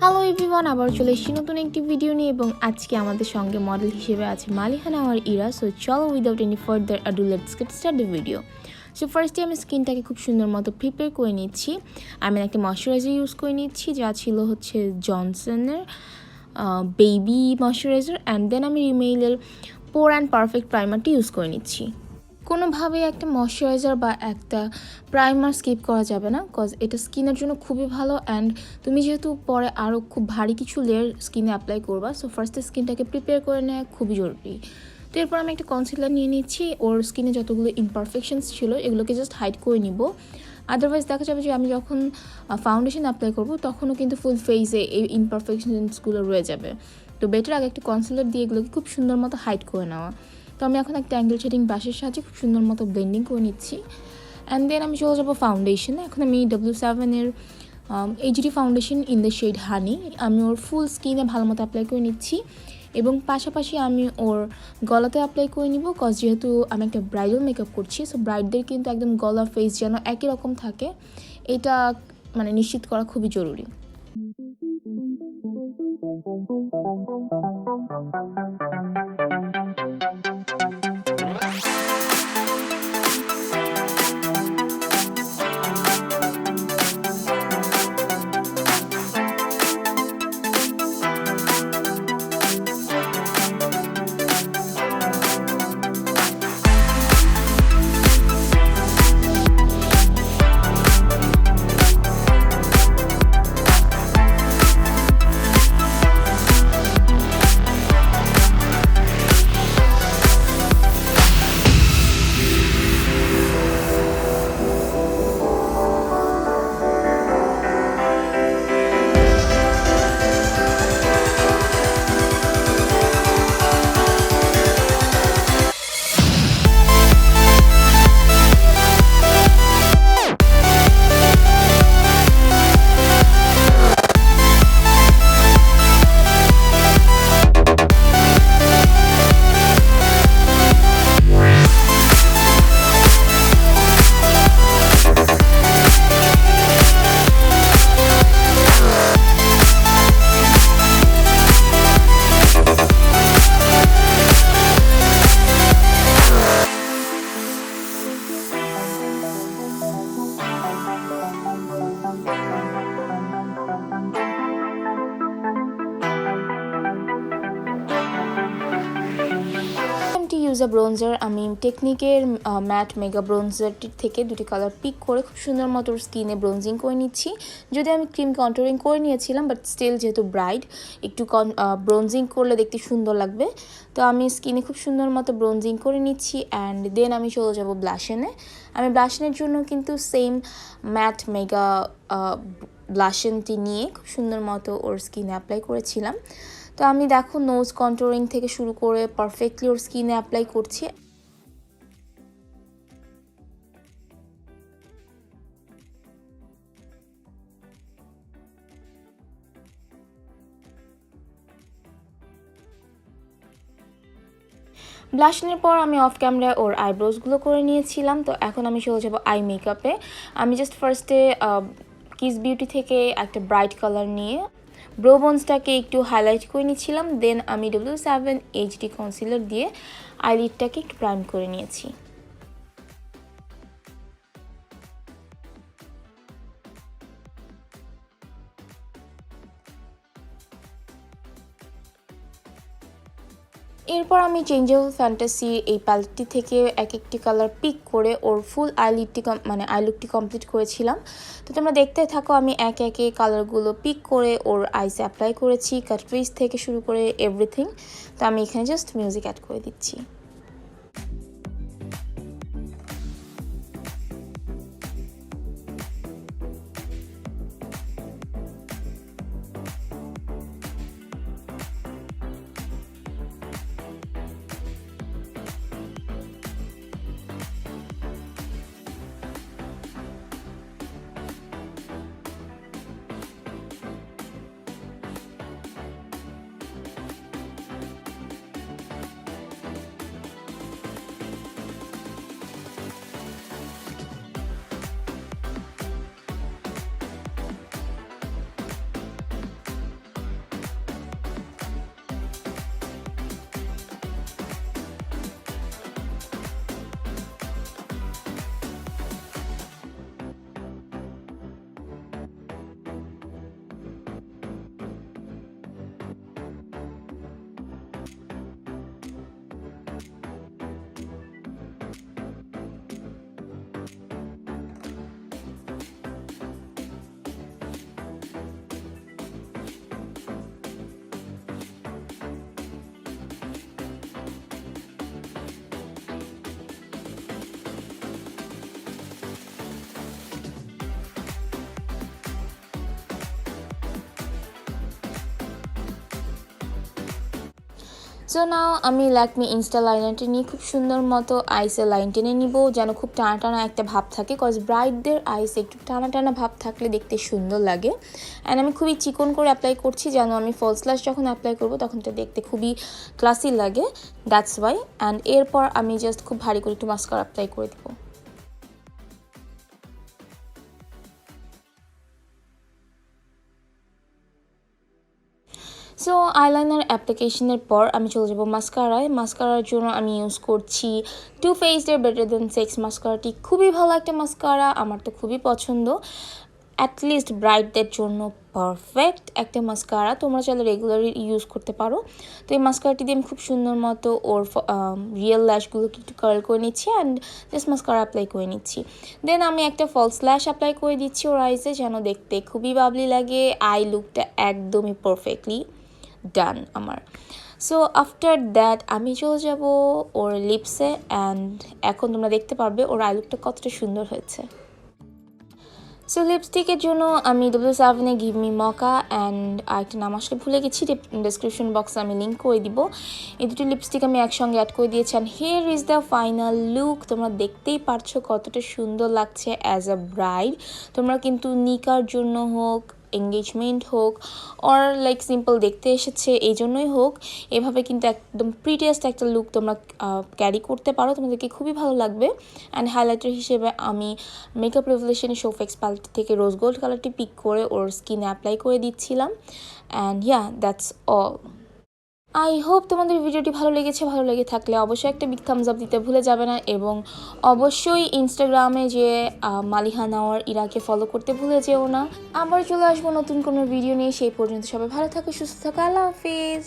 Hello everyone, আবার চলে এসেছি নতুন একটি ভিডিও নিয়ে এবং আজকে আমাদের সঙ্গে মডেল হিসেবে আছে মারিয়া নাওয়ার ইরা। সো চলো without any further ado let's get start the video. So ফার্স্টে আমি স্কিনটাকে খুব সুন্দর মতো প্রিপেয়ার করে নিচ্ছি। আমি একটা ময়শ্চারাইজার ইউজ করে নিচ্ছি, যা ছিল হচ্ছে জনসনের বেবি ময়শ্চারাইজার, অ্যান্ড দেন আমি রিমেইলের পোর অ্যান্ড পারফেক্ট প্রাইমারটি ইউজ করে নিচ্ছি। কোনোভাবেই একটা ময়শ্চারাইজার বা একটা প্রাইমার স্কিপ করা যাবে না, কজ এটা স্কিনের জন্য খুবই ভালো। অ্যান্ড তুমি যেহেতু পরে আরও খুব ভারী কিছু লেয়ার স্কিনে অ্যাপ্লাই করবা, সো ফার্স্টে স্কিনটাকে প্রিপেয়ার করে নেওয়া খুবই জরুরি। তো এরপর আমি একটা কনসিলার নিয়ে নিচ্ছি, ওর স্কিনে যতগুলো ইমপারফেকশনস ছিল এগুলোকে জাস্ট হাইড করে নিব। আদারওয়াইজ দেখা যাবে যে আমি যখন ফাউন্ডেশন অ্যাপ্লাই করব তখনও কিন্তু ফুল ফেসে এই ইমপারফেকশনসগুলো রয়ে যাবে। তো বেটার আগে একটা কনসিলার দিয়ে এগুলোকে খুব সুন্দর মতো হাইড করে নেওয়া। তো আমি এখন একটা অ্যাঙ্গেল শেডিং ব্রাশের সাহায্যে খুব সুন্দর মতো ব্লেন্ডিং করে নিচ্ছি। অ্যান্ড দেন আমি চলে যাবো ফাউন্ডেশনে। এখন আমি W7-এর HD foundation in the shade honey আমি ওর ফুল স্কিনে ভালো মতো অ্যাপ্লাই করে নিচ্ছি এবং পাশাপাশি আমি ওর গলাতে অ্যাপ্লাই করে নিব, কজ যেহেতু আমি একটা ব্রাইডাল মেকআপ করছি, সো ব্রাইডদের কিন্তু একদম গলা ফেস যেন একই রকম থাকে, এটা মানে নিশ্চিত করা খুবই জরুরি। ইউজ আ ব্রোঞ্জার, আমি টেকনিকের ম্যাট মেগা ব্রোঞ্জারটির থেকে দুটি কালার পিক করে খুব সুন্দর মতো স্কিনে ব্রোঞ্জিং করে নিচ্ছি। যদি আমি ক্রিম কন্ট্রোলিং করে নিয়েছিলাম, বাট স্টিল যেহেতু ব্রাইড একটু ব্রোঞ্জিং করলে দেখতে সুন্দর লাগবে, তো আমি স্কিনে খুব সুন্দর মতো ব্রোঞ্জিং করে নিচ্ছি। অ্যান্ড দেন আমি চলে যাব ব্লাশনে। আমি ব্লাশনের জন্য কিন্তু সেম ম্যাট মেগা ব্লাশনটি নিয়ে খুব সুন্দর মতো ওর স্কিনে অ্যাপ্লাই করেছিলাম। তো আমি দেখো নোজ কন্ট্রোলিং থেকে শুরু করে পারফেক্টলি ওর স্কিনে অ্যাপ্লাই করছি। ব্লাশনের পর আমি অফ ক্যামেরায় ওর আইব্রোজগুলো করে নিয়েছিলাম। তো এখন আমি চলে যাবো আই মেকআপে। আমি জাস্ট ফার্স্টে কিস বিউটি থেকে একটা ব্রাইট কালার নিয়ে ব্রো বোনসটাকে একটু হাইলাইট করে নিয়েছিলাম। দেন আমি W7 এইচডি কনসিলার দিয়ে আইলিডটাকে একটু প্রাইম করে নিয়েছি। এরপর আমি চেঞ্জেবল ফ্যান্টাসি এই প্যালেটটি থেকে এক একটি কালার পিক করে ওর ফুল আইলিডটি মানে আইলুকটি কমপ্লিট করেছিলাম। তো তোমরা দেখতে থাকো, আমি একে একে কালারগুলো পিক করে ওর আইসে অ্যাপ্লাই করেছি, কাট ক্রিজ থেকে শুরু করে এভরিথিং। তো আমি এখানে জাস্ট মিউজিক অ্যাড করে দিচ্ছি। সো নাও আমি ল্যাকমি ইনস্টা লাইনারটি নিয়ে খুব সুন্দর মতো আইসে লাইন টেনে নিব, যেন খুব টানা টানা একটা ভাব থাকে, কজ ব্রাইডদের আইসে একটু টানা টানা ভাব থাকলে দেখতে সুন্দর লাগে। অ্যান্ড আমি খুবই চিকন করে অ্যাপ্লাই করছি, যেন আমি ফলস ল্যাশ যখন অ্যাপ্লাই করবো তখন তো দেখতে খুবই ক্লাসি লাগে, দ্যাটস ওয়াই। অ্যান্ড এরপর আমি জাস্ট খুব ভারী করে একটু মাস্কারা অ্যাপ্লাই করে দেবো। সো আইলাইনার অ্যাপ্লিকেশনের পর আমি চলে যাব মাস্কারায়। মাস্কারার জন্য আমি ইউজ করছি টু ফেসডের বেটার দেন সেক্স মাস্কারাটি। খুবই ভালো একটা মাস্কারা, আমার তো খুবই পছন্দ, অ্যাটলিস্ট ব্রাইডদের জন্য পারফেক্ট একটা মাস্কারা। তোমরা চাইলে রেগুলারলি ইউজ করতে পারো। তো এই মাস্কারাটি দিয়ে আমি খুব সুন্দর মতো ওর রিয়েল ল্যাশগুলোকে একটু কার্ল করে নিচ্ছি অ্যান্ড জাস্ট মাস্কারা অ্যাপ্লাই করে নিচ্ছি। দেন আমি একটা ফলস ল্যাশ অ্যাপ্লাই করে দিচ্ছি ওর আইসে, যেন দেখতে খুবই বাবলি লাগে। আই লুকটা একদমই পারফেক্টলি ডান আমার। সো আফটার দ্যাট আমি চলে যাব ওর লিপসে, অ্যান্ড এখন তোমরা দেখতে পারবে ওর আই লুকটা কতটা সুন্দর হয়েছে। সো লিপস্টিকের জন্য আমি W7 গিভ মি মকা অ্যান্ড আরেকটা নাম আসলে ভুলে গেছি, ডিসক্রিপশন বক্সে আমি লিঙ্ক করে দিব। এই দুটো লিপস্টিক আমি একসঙ্গে অ্যাড করে দিয়েছি and here is the final look. তোমরা দেখতেই পারছো কতটা সুন্দর লাগছে অ্যাজ আ ব্রাইড। তোমরা কিন্তু নিকার জন্য হোক, এঙ্গেজমেন্ট হোক, অর লাইক সিম্পল দেখতে এসেছে এই জন্যই হোক, এভাবে কিন্তু একদম প্রিটিয়েস্ট একটা লুক তোমরা ক্যারি করতে পারো, তোমাদেরকে খুবই ভালো লাগবে। অ্যান্ড হাইলাইটার হিসেবে আমি মেকআপ রেভলিউশনের শোফেক্স প্যালেট থেকে রোজ গোল্ড কালারটি পিক করে ওর স্কিনে অ্যাপ্লাই করে দিচ্ছিলাম। And yeah, that's all. I hope তোমাদের ভিডিওটি ভালো লেগেছে। ভালো লেগে থাকলে অবশ্যই একটা বিগ থামস আপ দিতে ভুলে যাবে না, এবং অবশ্যই ইনস্টাগ্রামে যে মালিহা নাওয়ার ইরাকে ফলো করতে ভুলে যেও না। আবার চলে আসবো নতুন কোনো ভিডিও নিয়ে, সেই পর্যন্ত সবাই ভালো থাকো, সুস্থ থাকো, আল্লাহ হাফিজ।